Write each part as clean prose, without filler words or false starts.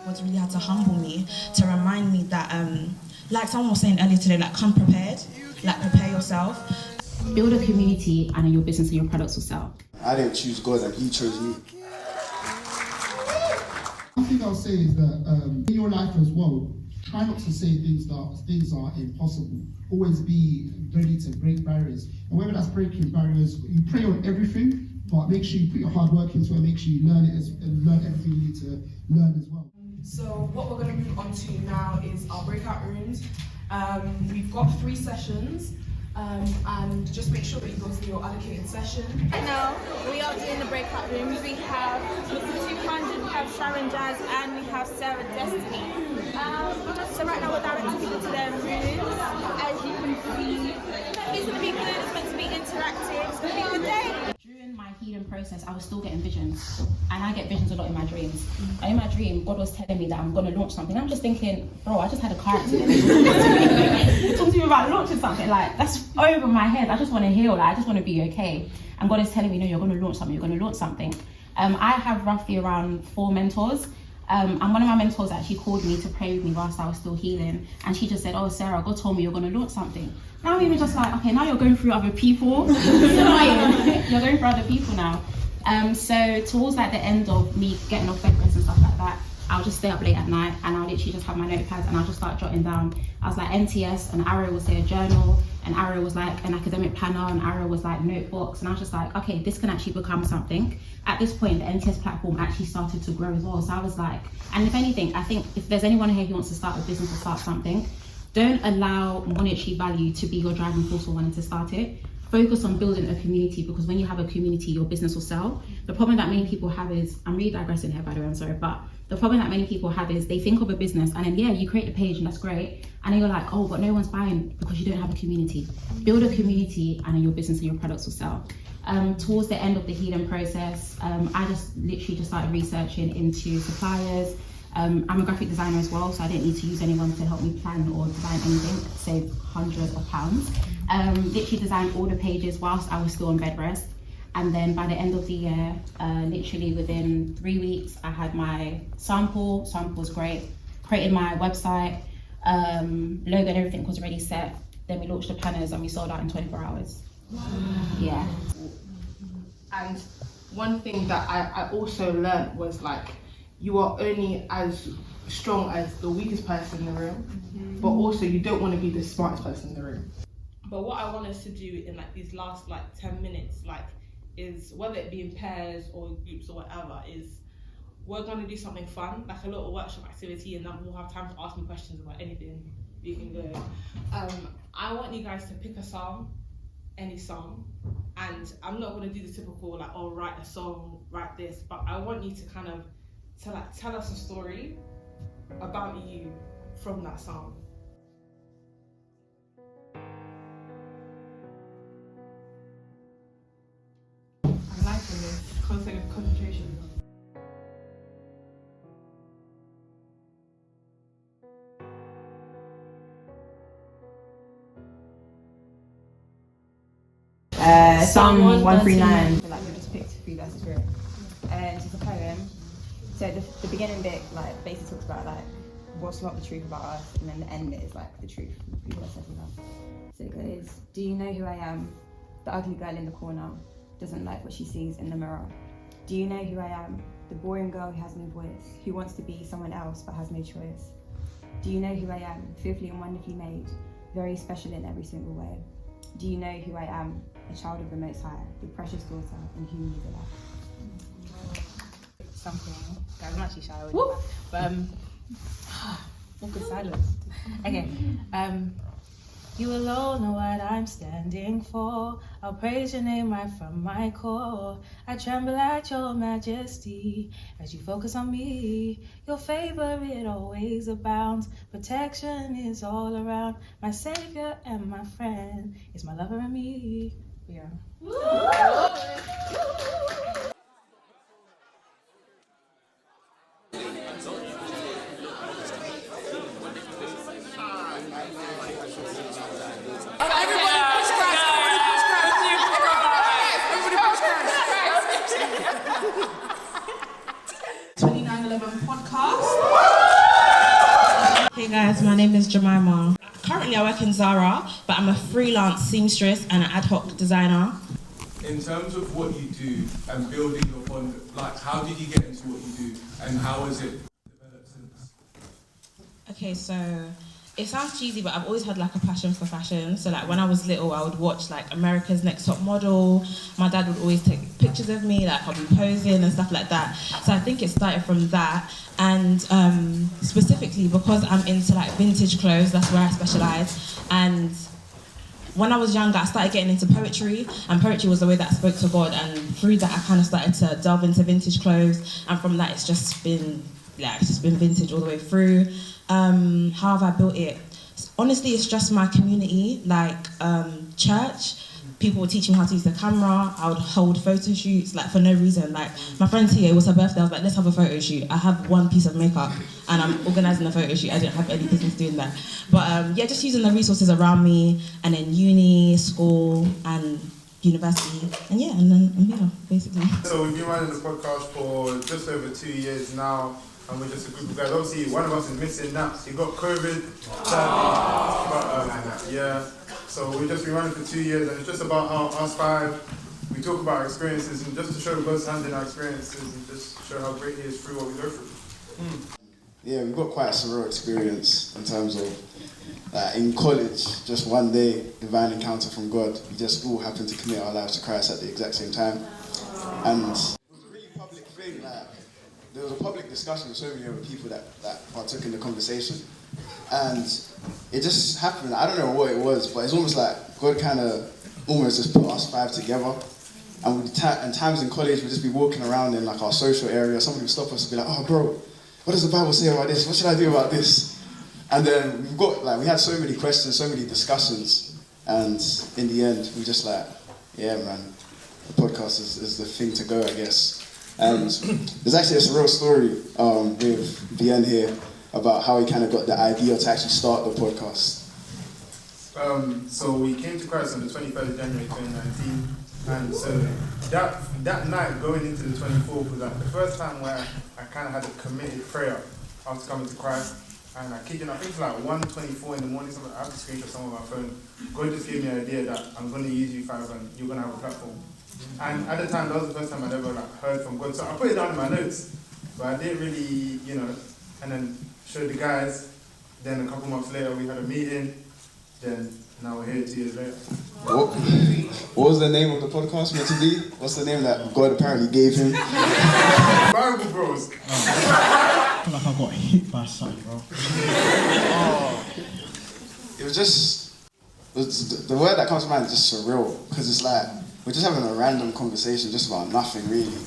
What's really had to humble me, to remind me that, like someone was saying earlier today, like come prepared, like prepare yourself. Build a community and your business and your products will sell. I didn't choose God, like He chose me. One thing I'll say is that in your life as well, try not to say things are impossible. Always be ready to break barriers. And whether that's breaking barriers, you pray on everything, but make sure you put your hard work into it, make sure you learn it and learn everything you need to learn as well. So what we're going to move on to now is our breakout rooms. We've got 3 sessions, and just make sure that you go through your allocated session. Right now, we are doing the breakout rooms. We have Mr. 200, we have Sharon Jazz, and we have Sarah Destiny. So right now we're directing people to their rooms. As you can see, it's going to be good, it's meant to be interactive, it's going to be a good day. During my healing process, I was still getting visions, and I get visions a lot in my dreams. And in my dream, God was telling me that I'm going to launch something. I'm just thinking, bro, I just had a car accident. You're talking to me about launching something, like, that's over my head. I just want to heal, like, I just want to be okay. And God is telling me, no, you're going to launch something, you're going to launch something. I have roughly around 4 mentors. And one of my mentors actually called me to pray with me whilst I was still healing. And she just said, oh, Sarah, God told me you're going to launch something. Now I'm even just like, okay, now you're going through other people. You're going through other people now. So towards like the end of me getting off bed rest and stuff like that, I'll just stay up late at night and I'll literally just have my notepads and I'll just start jotting down. I was like NTS, and Arrow was their journal, and Arrow was like an academic planner, and Arrow was like notebooks, and I was just like, okay, this can actually become something. At this point, the NTS platform actually started to grow as well. So I was like, and if anything, I think if there's anyone here who wants to start a business or start something, don't allow monetary value to be your driving force for wanting to start it. Focus on building a community, because when you have a community, your business will sell. The problem that many people have is, I'm really digressing here by the way, I'm sorry, but the problem that many people have is they think of a business and then yeah, you create a page and that's great. And then you're like, oh, but no one's buying because you don't have a community. Build a community and then your business and your products will sell. Towards the end of the healing process, I just literally just started researching into suppliers. I'm a graphic designer as well, so I didn't need to use anyone to help me plan or design anything. Saved hundreds of pounds. Literally designed all the pages whilst I was still on bed rest. And then by the end of the year, literally within 3 weeks, I had my sample was great, created my website, logo and everything was already set. Then we launched the planners and we sold out in 24 hours. Wow. Yeah. And one thing that I also learned was like, you are only as strong as the weakest person in the room, but also you don't want to be the smartest person in the room. But what I want us to do in like these last like 10 minutes, like, is whether it be in pairs or groups or whatever, is we're going to do something fun, like a little workshop activity, and then we'll have time to ask me questions about anything. You can go. I want you guys to pick a song, any song, and I'm not going to do the typical like, oh, write a song, write this, but I want you to kind of tell us a story about you from that song. I'm liking this concentration. Psalm 139. Like we just picked 3 verses through it, and it's a poem. So the beginning bit like basically talks about like what's not the truth about us, and then the end bit is like the truth. So it goes, do you know who I am? The ugly girl in the corner doesn't like what she sees in the mirror. Do you know who I am? The boring girl who has no voice, who wants to be someone else but has no choice. Do you know who I am? Fearfully and wonderfully made, very special in every single way. Do you know who I am? A child of the Most High, the precious daughter in whom you delight. Something. Guys, I'm actually shy already. But awkward silence. Okay. You alone know what I'm standing for. I'll praise your name right from my core. I tremble at your majesty as you focus on me. Your favor, it always abounds. Protection is all around. My savior and my friend is my lover and me. Yeah. $29.11 Hey guys, my name is Jemima. Currently I work in Zara, but I'm a freelance seamstress and an ad hoc designer. In terms of what you do and building your fund, like how did you get into what you do and how has it developed since? Okay, so it sounds cheesy, but I've always had like a passion for fashion. So like when I was little, I would watch like America's Next Top Model. My dad would always take pictures of me, like I'll be posing and stuff like that. So I think it started from that. And specifically because I'm into like vintage clothes, that's where I specialise. And when I was younger, I started getting into poetry, and poetry was the way that I spoke to God. And through that, I kind of started to delve into vintage clothes. And from that, it's just been vintage all the way through. How have I built it? Honestly, it's just my community, like church. People would teach me how to use the camera. I would hold photo shoots, like for no reason. Like my friend here, it was her birthday. I was like, let's have a photo shoot. I have one piece of makeup and I'm organising a photo shoot. I didn't have any business doing that. But yeah, just using the resources around me, and then uni, school, and university, and yeah, and then I'm here, basically. So we've been running the podcast for just over 2 years now, and we're just a group of guys. Obviously, one of us is missing now. He got COVID. But yeah. So we've just been running for 2 years, and it's just about how us five, we talk about our experiences, and just to show God's hand in our experiences, and just show how great He is through what we go through. Yeah, we've got quite a surreal experience in terms of in college, just one day, divine encounter from God. We just all happened to commit our lives to Christ at the exact same time. And it was a really public thing. Like, there was a public discussion with so many other people that partook in the conversation. And it just happened. I don't know what it was, but it's almost like God kind of almost just put us five together. And and times in college, we'd just be walking around in like our social area. Somebody would stop us and be like, "Oh, bro, what does the Bible say about this? What should I do about this?" And then we had so many questions, so many discussions, and in the end, we just like, yeah, man, the podcast is the thing to go, I guess. And there's actually a surreal story with BN here about how he kind of got the idea to actually start the podcast. So we came to Christ on the 23rd of January 2019, and so that night going into the 24th was like the first time where I kind of had a committed prayer after coming to Christ. And I kid you not, I think it's like 1:24 in the morning, I have to screenshot some of my phone. God just gave me an idea that I'm going to use you five and you're going to have a platform. And at the time, that was the first time I'd ever heard from God. So I put it down in my notes, but I didn't really, and then showed the guys. Then a couple months later, we had a meeting. Then now we're here 2 years later. What was the name of the podcast meant to be? What's the name that God apparently gave him? Bible Bros. I feel like I got hit by something, bro. It was the word that comes to mind is just surreal, because it's like we're just having a random conversation just about nothing really,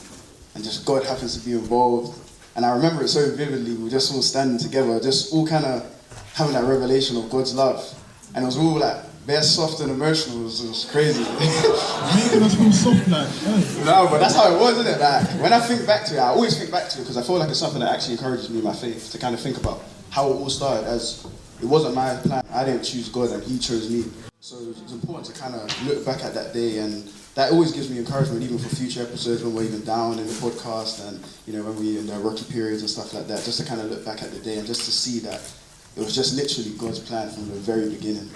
and just God happens to be involved. And I remember it so vividly. We were just all standing together, just all kind of having that revelation of God's love, and it was all like very soft and emotional. It was crazy. Making us feel soft, like. No, but that's how it was, isn't it? Like when I think back to it, I always think back to it because I feel like it's something that actually encourages me in my faith to kind of think about how it all started. As it wasn't my plan. I didn't choose God, and He chose me. So it's important to kind of look back at that day, and that always gives me encouragement, even for future episodes when we're even down in the podcast, and when we're in the rocky periods and stuff like that. Just to kind of look back at the day and just to see that it was just literally God's plan from the very beginning.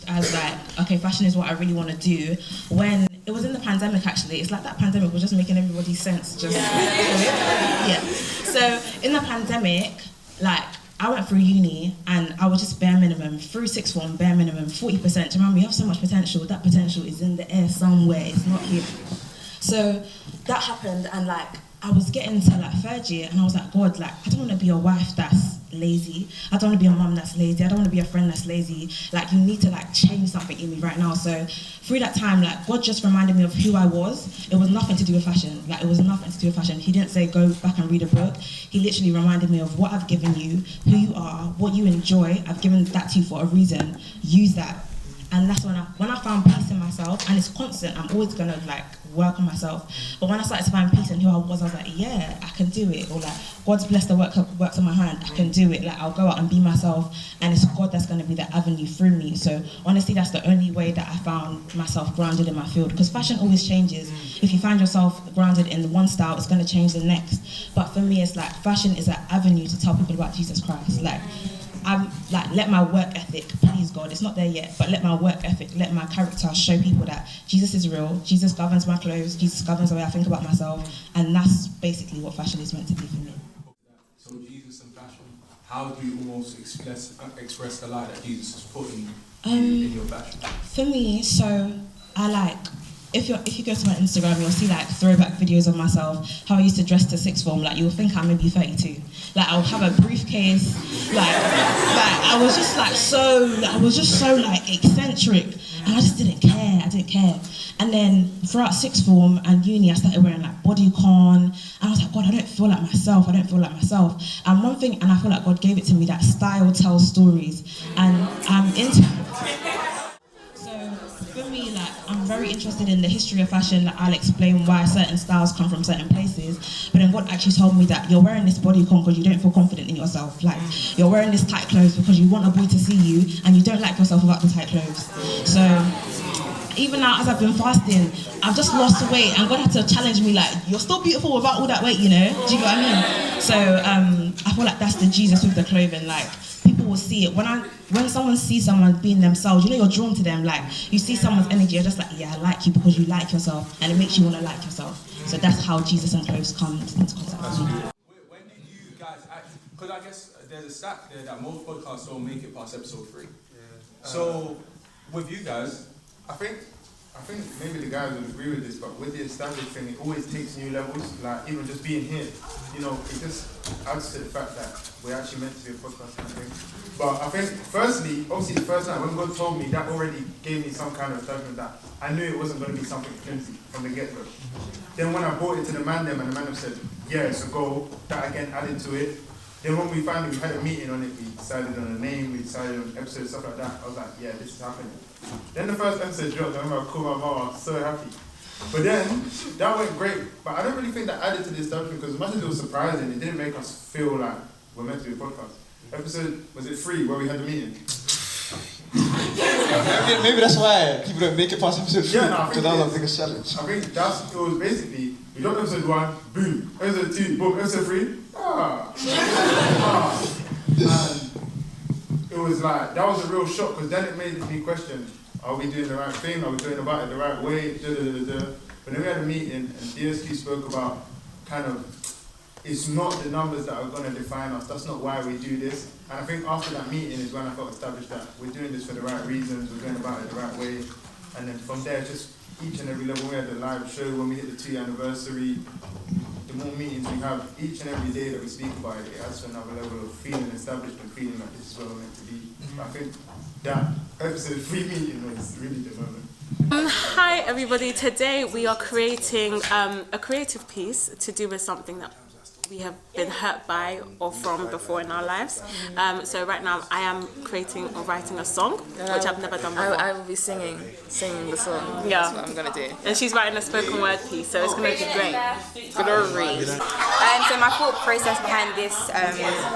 As like, okay, fashion is what I really want to do. When it was in the pandemic, actually, it's like that pandemic was just making everybody's sense. Yeah. So in the pandemic, like, I went through uni and I was just bare minimum, through sixth form, bare minimum, 40%. Remember, you have so much potential. That potential is in the air somewhere. It's not here. So that happened, and like, I was getting to like third year, and I was like, God, like, I don't want to be a wife that's lazy. I don't want to be a mum that's lazy. I don't want to be a friend that's lazy. Like, you need to like change something in me right now. So through that time, like, God just reminded me of who I was. It was nothing to do with fashion. Like, it was nothing to do with fashion. He didn't say go back and read a book. He literally reminded me of what I've given you, who you are, what you enjoy. I've given that to you for a reason. Use that. And that's when I found peace in myself, and it's constant. I'm always gonna like work on myself. But when I started to find peace in who I was like, yeah, I can do it. Or like, God's blessed the works on my hand. I can do it. Like, I'll go out and be myself, and it's God that's gonna be the avenue through me. So honestly, that's the only way that I found myself grounded in my field. Because fashion always changes. If you find yourself grounded in one style, it's gonna change the next. But for me, it's like fashion is an avenue to tell people about Jesus Christ. Like, I'm like, let my work ethic, please God, it's not there yet, but let my work ethic, let my character show people that Jesus is real, Jesus governs my clothes, Jesus governs the way I think about myself, and that's basically what fashion is meant to be for me. So Jesus and fashion, how do you almost express the light that Jesus is putting in your fashion? For me, so I like, if you go to my Instagram, you'll see like throwback videos of myself, how I used to dress to sixth form. Like, you'll think I'm maybe 32. Like, I'll have a briefcase. Like I was just so like eccentric, and I just didn't care. I didn't care. And then throughout sixth form and uni, I started wearing like bodycon, and I was like, God, I don't feel like myself. And one thing, and I feel like God gave it to me, that style tells stories, and I'm into. For me, like, I'm very interested in the history of fashion. Like, I'll explain why certain styles come from certain places. But then God actually told me that you're wearing this bodycon because you don't feel confident in yourself. Like, you're wearing this tight clothes because you want a boy to see you and you don't like yourself without the tight clothes. So even now, as I've been fasting, I've just lost weight, and God had to challenge me, like, you're still beautiful without all that weight, you know? Do you get what I mean? So I feel like that's the Jesus with the clothing. Like, people will see it. When someone sees someone being themselves, you know, you're drawn to them. Like, you see someone's energy, you're just like, yeah, I like you because you like yourself, and it makes you want to like yourself. So that's how Jesus and clothes come into contact with me. When did you guys because I guess there's a stat there that most podcasts don't make it past episode 3. So with you guys, I think maybe the guys would agree with this, but with the established thing, it always takes new levels. Like, even just being here, you know, it just adds to the fact that we're actually meant to be a podcast kind of thing. But I think, firstly, obviously the first night when God told me, that already gave me some kind of judgment that I knew it wasn't going to be something flimsy from the get-go. Then when I brought it to the man and the man said, yeah, so go, that again added to it. Then when we finally had a meeting on it, we decided on a name, we decided on episodes, stuff like that. I was like, yeah, this is happening. Then the first episode dropped, I remember I called my mom, I was so happy. But then, that went great. But I don't really think that added to the establishment, because as much as it was surprising, it didn't make us feel like we're meant to be a podcast. Episode, was it 3, where we had the meeting? Maybe that's why people don't make it past episode 3, because that was the biggest challenge. I think it was basically, we dropped episode 1, boom. Episode 2, boom. Episode 3, And it was like, that was a real shock, because then it made me question, are we doing the right thing? Are we going about it the right way? But then we had a meeting, and DSQ spoke about kind of, it's not the numbers that are going to define us. That's not why we do this. And I think after that meeting is when I felt established that we're doing this for the right reasons, we're going about it the right way. And then from there, just each and every level, we had the live show, when we hit the 2-year anniversary, the more meetings we have, each and every day that we speak about it, it adds to another level of feeling established and feeling like this is where we're meant to be. I think that episode 3 meeting was really the moment. Hi everybody, today we are creating a creative piece to do with something that we have been hurt by or from before in our lives. So right now I am creating or writing a song, which I've never done before. I will be singing the song. Yeah. That's what I'm going to do. And she's writing a spoken word piece, so it's going to be great. Glory. So my thought process behind this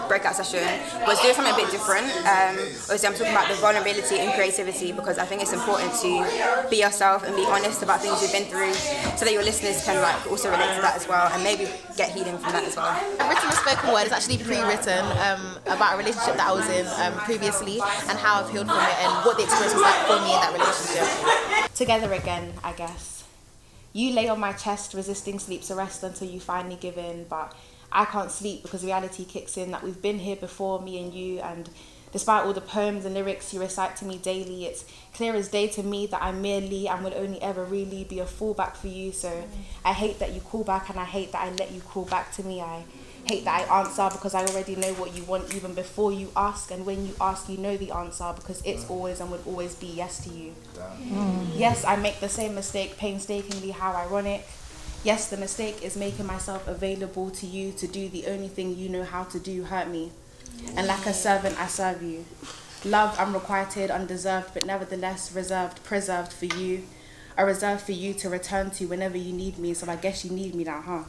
breakout session was doing something a bit different. Obviously I'm talking about the vulnerability and creativity, because I think it's important to be yourself and be honest about things you've been through, so that your listeners can like also relate to that as well, and maybe get healing from that as well. I've written a spoken word. It's actually pre-written about a relationship that I was in previously, and how I've healed from it, and what the experience was like for me in that relationship. Together again, I guess. You lay on my chest, resisting sleep's arrest until you finally give in, but I can't sleep because reality kicks in that we've been here before, me and you, and despite all the poems and lyrics you recite to me daily, it's clear as day to me that I merely and will only ever really be a fallback for you. So I hate that you call back, and I hate that I let you call back to me. I hate that I answer because I already know what you want even before you ask, and when you ask you know the answer, because it's always and would always be yes to you. Yes, I make the same mistake painstakingly, how ironic. Yes, the mistake is making myself available to you to do the only thing you know how to do, hurt me. And like a servant, I serve you. Love unrequited, undeserved, but nevertheless reserved, preserved for you. A reserve for you to return to whenever you need me, so I guess you need me now, huh?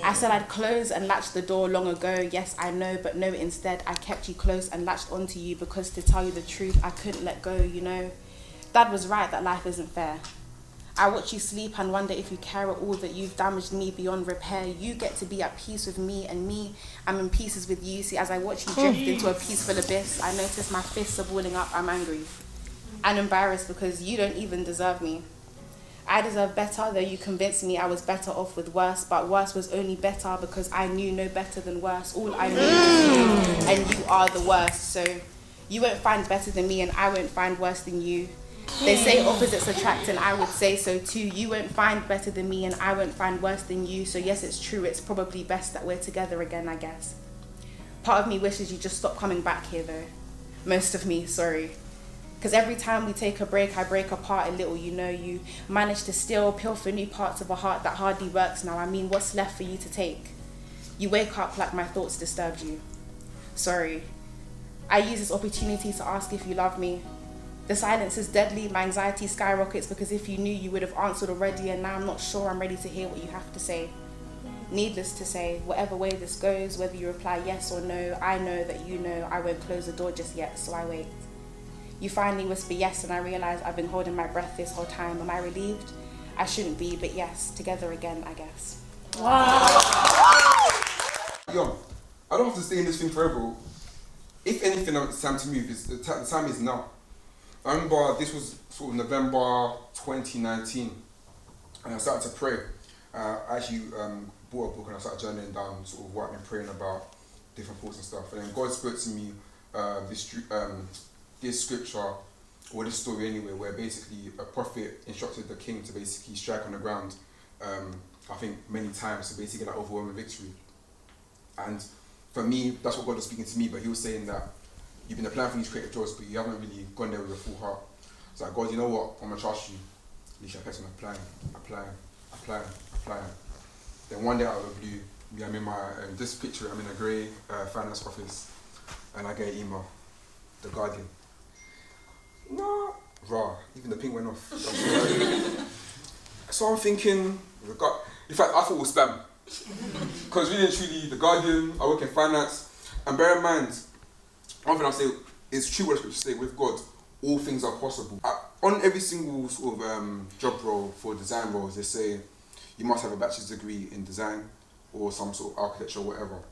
I said I'd close and latch the door long ago. Yes, I know, but no, instead I kept you close and latched onto you, because to tell you the truth, I couldn't let go, you know. Dad was right that life isn't fair. I watch you sleep and wonder if you care at all that you've damaged me beyond repair. You get to be at peace with me, and me, I'm in pieces with you. See, as I watch you drift into a peaceful abyss, I notice my fists are balling up. I'm angry and embarrassed because you don't even deserve me. I deserve better, though you convinced me I was better off with worse, but worse was only better because I knew no better than worse. All I knew was you, and you are the worst. So you won't find better than me, and I won't find worse than you. They say opposites attract, and I would say so too. You won't find better than me, and I won't find worse than you. So yes, it's true, it's probably best that we're together again, I guess. Part of me wishes you just stop coming back here though. Most of me, sorry. Because every time we take a break, I break apart a little, you know. You manage to still peel for new parts of a heart that hardly works now. I mean, what's left for you to take? You wake up like my thoughts disturbed you. Sorry. I use this opportunity to ask if you love me. The silence is deadly, my anxiety skyrockets because if you knew, you would have answered already, and now I'm not sure I'm ready to hear what you have to say. Needless to say, whatever way this goes, whether you reply yes or no, I know that you know I won't close the door just yet, so I wait. You finally whisper yes, and I realize I've been holding my breath this whole time. Am I relieved? I shouldn't be, but yes, together again, I guess. Wow. Yo, I don't have to stay in this thing forever. If anything, it's time to move. The time is now. I remember this was sort of November 2019, and I started to pray. I actually bought a book and I started journaling down sort of what I've been praying about, different thoughts and stuff. And then God spoke to me this scripture, or this story anyway, where basically a prophet instructed the king to basically strike on the ground, I think many times, to basically get that overwhelming victory. And for me, that's what God was speaking to me, but he was saying that you've been applying for these creative jobs, but you haven't really gone there with your full heart. It's like, God, you know what, I'm gonna trust you. At least I kept on applying. Then one day out of the blue, I'm in my, this picture, I'm in a grey finance office, and I get an email, The Guardian. No, raw, even the ping went off. So I'm thinking, in fact, I thought it was spam. Because really and truly, The Guardian, I work in finance, and bear in mind, one thing I'll say, it's true what the scriptures say, with God, all things are possible. On every single sort of job role for design roles, they say you must have a bachelor's degree in design or some sort of architecture or whatever.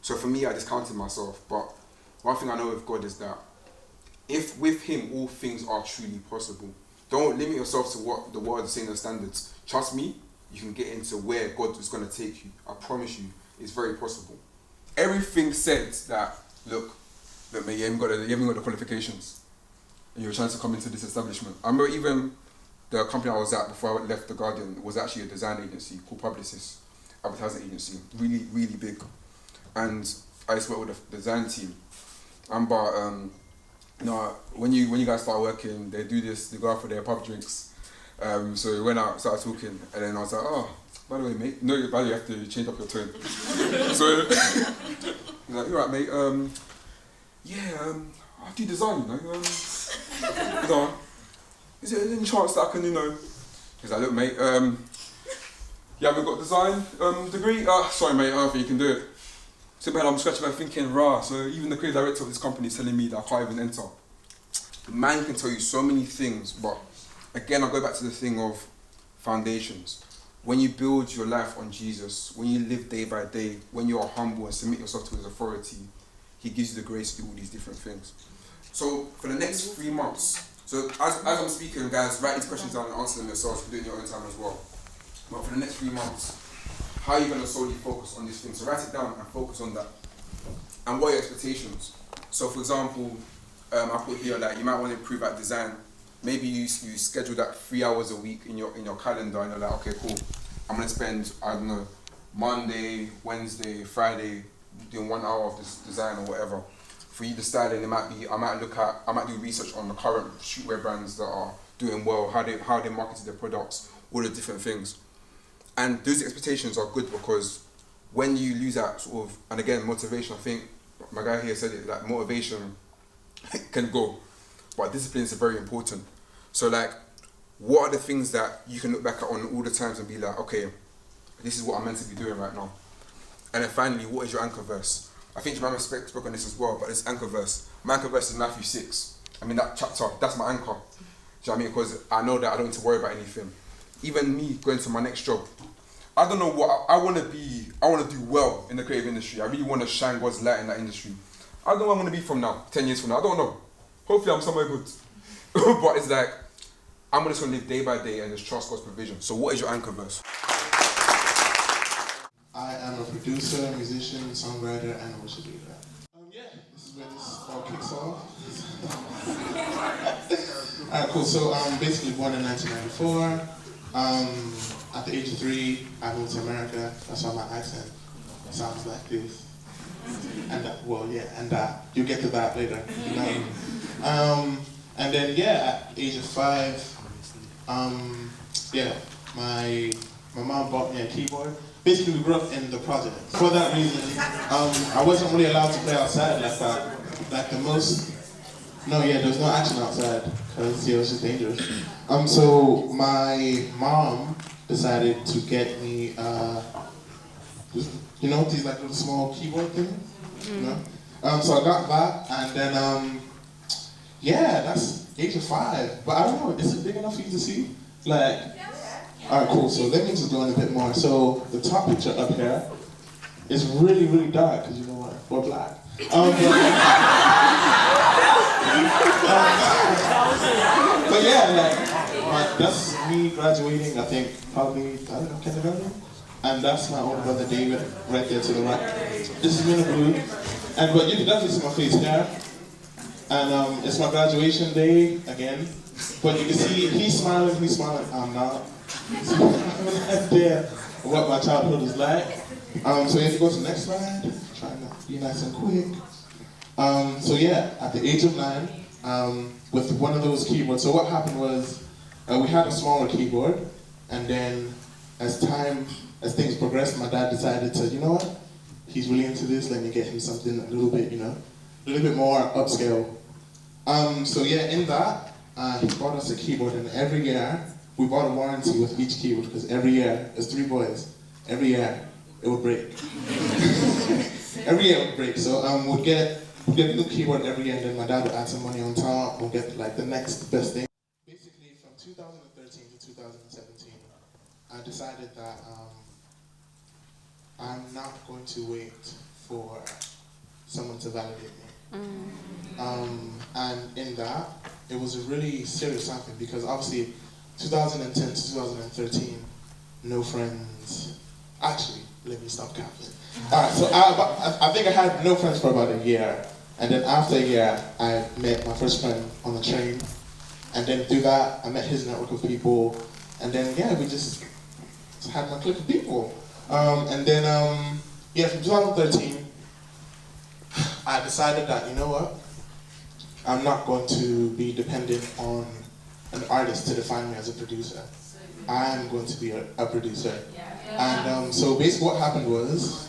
So for me, I discounted myself, but one thing I know with God is that if with him all things are truly possible, don't limit yourself to what the world is saying as standards. Trust me, you can get into where God is going to take you. I promise you, it's very possible. Everything said that, look mate, you haven't got the qualifications. And you're trying to come into this establishment. I remember even the company I was at before I left The Guardian was actually a design agency called Publicis, advertising agency, really, really big. And I used to work with the design team. But when you guys start working, they do this, they go out for their pub drinks. So we went out, started talking, and then I was like, oh, by the way, mate, no, by the way, you have to change up your tone. So, he's like, you're right, mate, I do design, is there any chance that I can, He's like, look, mate, you haven't got design degree? Sorry, mate, I don't think you can do it. So, man, I'm scratching my thinking, so even the creative director of this company is telling me that I can't even enter. Man can tell you so many things, but again, I go back to the thing of foundations. When you build your life on Jesus, when you live day by day, when you are humble and submit yourself to his authority, he gives you the grace to do all these different things. So for the next 3 months, so as I'm speaking, guys, write these questions down and answer them yourselves. Do it in your own time as well. But for the next 3 months, how are you going to solely focus on this thing? So write it down and focus on that. And what are your expectations? So for example, I put here, like, you might want to improve at design. Maybe you schedule that 3 hours a week in your calendar, and you're like, okay, cool. I'm gonna spend, I don't know, Monday, Wednesday, Friday, doing 1 hour of this design or whatever. For you, the styling, I might do research on the current streetwear brands that are doing well, how they marketed their products, all the different things. And those expectations are good because when you lose that sort of, and again, motivation, I think my guy here said it, like motivation can go, but discipline is very important. So like, what are the things that you can look back at on all the times and be like, okay, this is what I'm meant to be doing right now. And then finally, what is your anchor verse? I think Jemima spoke on this as well, but this anchor verse. My anchor verse is Matthew 6. I mean, that chapter, that's my anchor. Do you know what I mean? Because I know that I don't need to worry about anything. even me going to my next job, I don't know what I want to be. I want to do well in the creative industry. I really want to shine God's light in that industry. I don't know where I'm going to be from now, 10 years from now. I don't know. Hopefully I'm somewhere good. But it's like, I'm just going to live day by day and just trust God's provision. So what is your anchor verse? I am a producer, musician, songwriter, and worship leader. This is where this all kicks off. Alright, cool. So basically born in 1994. At the age of 3, I moved to America. That's why my accent sounds like this. And you'll get to that later. You know? And then at the age of 5, my mom bought me a keyboard. Basically, we grew up in the project. For that reason, I wasn't really allowed to play outside like that. Like the most. There was no action outside because it was just dangerous. So my mom decided to get me, these like little small keyboard things. You know? So I got that, and then that's age of 5. But I don't know, is it big enough for you to see? Like, alright, cool. So let me just go in a bit more. So the top picture up here is really, really dark because you know what? We're black. That's me graduating, I think, probably, kindergarten. And that's my older brother David, right there to the right. This is me in the blue. But you can definitely see my face here. And it's my graduation day again. But you can see he's smiling, I'm not. So right there, what my childhood is like. So if you go to the next slide, trying to be nice and quick. At the age of 9, with one of those keyboards. So what happened was, we had a smaller keyboard, and then as things progressed, my dad decided to, you know what, he's really into this, let me get him something a little bit more upscale. In that, he bought us a keyboard, and every year, we bought a warranty with each keyboard, because every year, there's 3 boys, every year, it would break. Every year it would break, so we'd get a new keyboard every year, and then my dad would add some money on top, we'll get like the next best thing. Basically, from 2013 to 2017, I decided that I'm not going to wait for someone to validate me. And in that, it was a really serious something, because obviously 2010 to 2013, no friends. Actually, let me stop counting. Alright, so I think I had no friends for about a year. And then after a year, I met my first friend on the train. And then through that, I met his network of people. And then, we just had my clique of people. From 2013, I decided that, you know what? I'm not going to be dependent on an artist to define me as a producer. I'm going to be a producer. And so basically what happened was,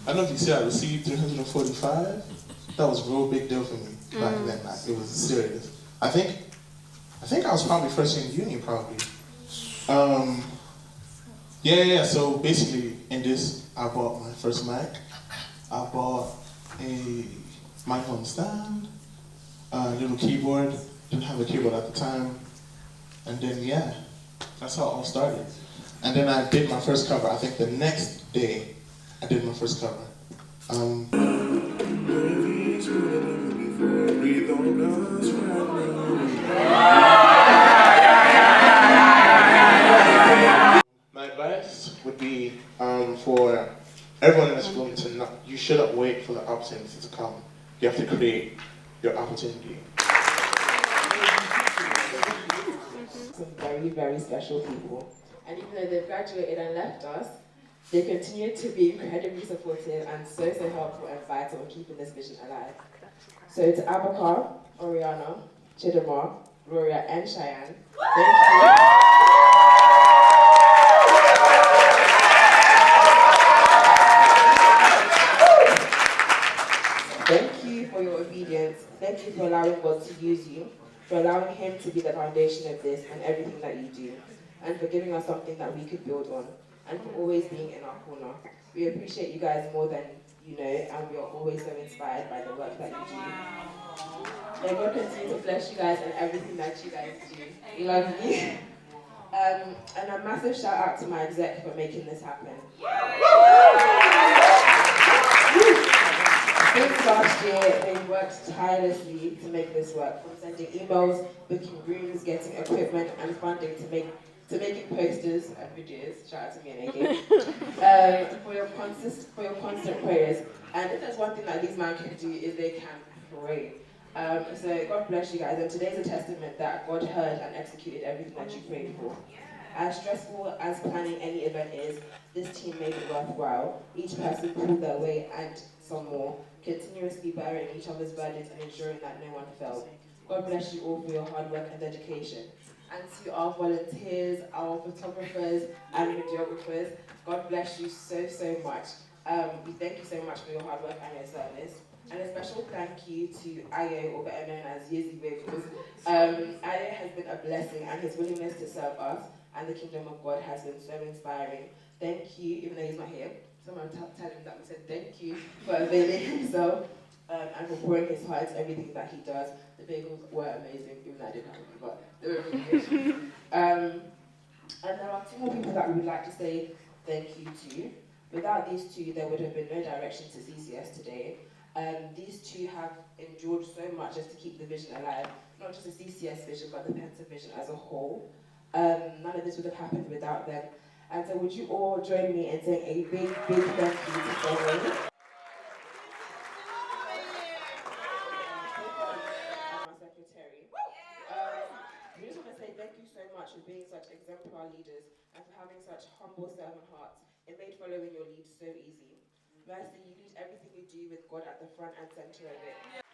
I don't know if you see, I received 345. That was a real big deal for me back then. Like, it was serious. I think I was probably first year in uni, probably. So basically in this, I bought my first mic. I bought a microphone stand, a little keyboard. Didn't have a keyboard at the time. And then that's how it all started. And then I did my first cover. I think the next day, I did my first cover. My advice would be for everyone in this room to you shouldn't wait for the opportunity to come. You have to create your opportunity. Some very, very special people. And even though they've graduated and left us, they continue to be incredibly supportive and so helpful and vital in keeping this vision alive. So to Abakar, Oriana, Chidamar, Gloria, and Cheyenne, thank you. Thank you for your obedience. Thank you for allowing God to use you, for allowing Him to be the foundation of this and everything that you do, and for giving us something that we could build on, and for always being in our corner. We appreciate you guys more than you know, and we are always so inspired by the work that you do. May God continue to bless you guys and everything that you guys do. We love you. And a massive shout out to my exec for making this happen. Since last year, they've worked tirelessly to make this work, from sending emails, booking rooms, getting equipment and funding to making posters and videos. Shout out to me and again. For your constant prayers. And if there's one thing that these men can do, is they can pray. So God bless you guys. And today's a testament that God heard and executed everything that you prayed for. As stressful as planning any event is, this team made it worthwhile. Each person pulled their weight and some more, continuously bearing each other's burdens and ensuring that no one fell. God bless you all for your hard work and dedication. And to our volunteers, our photographers and videographers, God bless you so, so much. We thank you so much for your hard work and your service. And a special thank you to Ayo, or better known as Yezi Wiggles. Ayo has been a blessing, and his willingness to serve us and the kingdom of God has been so inspiring. Thank you, even though he's not here. Someone tell him that we said thank you for availing himself and for pouring his heart into everything that he does. The bagels were amazing, even though I didn't have them, but they were really good. And there are two more people that we would like to say thank you to. Without these two, there would have been no direction to CCS today. These two have endured so much just to keep the vision alive, not just the CCS vision, but the PENSA vision as a whole. None of this would have happened without them. And so would you all join me in saying a big, big thank you to Zoe? And our secretary. We just want to say thank you so much for being such exemplar leaders and for having such humble servant hearts. It made following your lead so easy. Mercy, you lead everything you do with God at the front and center of it.